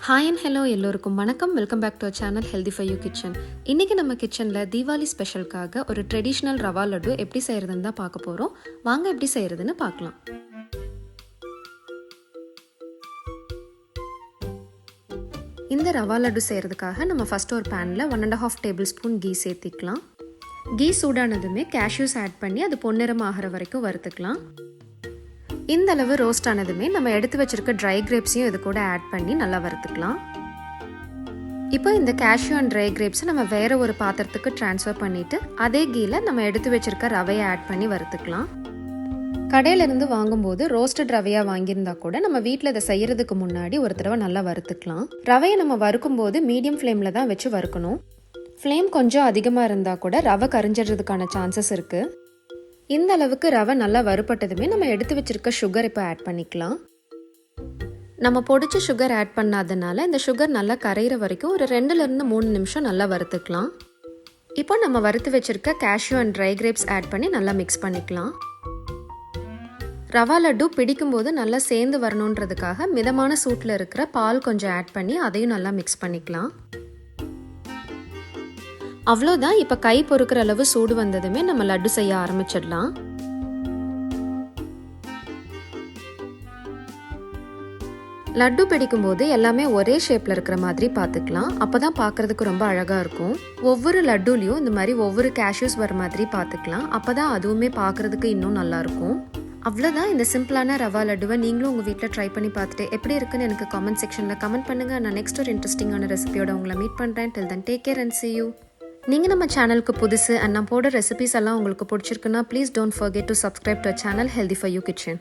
Hi and hello எல்லோருக்கும் வணக்கம். Welcome back to our channel healthifyukitchen. இன்றைக்கி நம்ம கிச்சனில் தீபாவளி ஸ்பெஷலுக்காக ஒரு ட்ரெடிஷ்னல் ரவா லட்டு எப்படி செய்கிறதுன்னு தான் பார்க்க போகிறோம். வாங்க எப்படி செய்கிறதுன்னு பார்க்கலாம். இந்த ரவா லட்டு செய்கிறதுக்காக நம்ம ஃபஸ்ட்டு ஒரு பேனில் 1.5 டேபிள் ஸ்பூன் கீ சேர்த்திக்கலாம். கீ சூடானதுமே கேஷ்யூஸ் ஆட் பண்ணி அது பொன்னிறம் ஆகிற வரைக்கும் வறுத்துக்கலாம். இந்த அளவு ரோஸ்ட் ஆனதுமே நம்ம எடுத்து வச்சிருக்க ட்ரை கிரேப்ஸையும் இது கூட ஆட் பண்ணி நல்லா வறுத்துக்கலாம். இப்போ இந்த கேஷ்யூ அண்ட் ட்ரை கிரேப்ஸை நம்ம வேற ஒரு பாத்திரத்துக்கு ட்ரான்ஸ்ஃபர் பண்ணிட்டு அதே கீல நம்ம எடுத்து வச்சிருக்க ரவையை ஆட் பண்ணி வறுத்துக்கலாம். கடையிலிருந்து வாங்கும்போது ரோஸ்டட் ரவையா வாங்கியிருந்தா கூட நம்ம வீட்டில் இதை செய்யறதுக்கு முன்னாடி ஒரு தடவை நல்லா வறுத்துக்கலாம். ரவையை நம்ம வறுக்கும் போது மீடியம் ஃப்ளேம்ல தான் வச்சு வறுக்கணும். ஃப்ளேம் கொஞ்சம் அதிகமாக இருந்தால் கூட ரவை கரிஞ்சிடுறதுக்கான சான்சஸ் இருக்கு. இந்த அளவுக்கு ரவை நல்லா வறுபட்டதுமே நம்ம எடுத்து வச்சிருக்க சுகர் இப்போ ஆட் பண்ணிக்கலாம். நம்ம பொடிச்சு சுகர் ஆட் பண்ணாதனால இந்த சுகர் நல்லா கரையிற வரைக்கும் ஒரு 2-3 நிமிஷம் நல்லா வறுத்துக்கலாம். இப்போ நம்ம வறுத்து வச்சிருக்க cashew and dry grapes add பண்ணி நல்லா மிக்ஸ் பண்ணிக்கலாம். ரவா லட்டு பிடிக்கும் போது நல்லா சேர்ந்து வரணுன்றதுக்காக மிதமான சூட்டில் இருக்கிற பால் கொஞ்சம் ஆட் பண்ணி அதையும் நல்லா மிக்ஸ் பண்ணிக்கலாம். அவ்வளோதான். இப்போ கை பொறுக்கிற அளவு சூடு வந்ததுமே நம்ம லட்டு செய்ய ஆரம்பிச்சிடலாம். லட்டு பிடிக்கும் போது எல்லாமே ஒரே ஷேப்ல இருக்கிற மாதிரி பார்த்துக்கலாம். அப்போதான் பார்க்கறதுக்கு ரொம்ப அழகா இருக்கும். ஒவ்வொரு லட்டுலையும் இந்த மாதிரி ஒவ்வொரு கேஷ்யூஸ் வர மாதிரி பார்த்துக்கலாம். அப்போதான் அதுவுமே பார்க்கறதுக்கு இன்னும் நல்லா இருக்கும். அவ்வளோதான். இந்த சிம்பிளான ரவா லட்டுவை நீங்களும் உங்கள் வீட்டில் ட்ரை பண்ணி பார்த்துட்டு எப்படி இருக்குன்னு எனக்கு கமெண்ட் செக்ஷனில் கமெண்ட் பண்ணுங்கள். நான் நெக்ஸ்ட் ஒரு இன்ட்ரெஸ்டிங்கான ரெசிபியோட உங்களை மீட் பண்ணுறேன். Till then take care and see you. நீங்கள் நம்ம சேனலுக்கு புதுசு அண்ட் நான் போடுற ரெசிபிஸ் எல்லாம் உங்களுக்கு பிடிச்சிருக்குன்னா please don't forget to subscribe to our channel healthifyukitchen.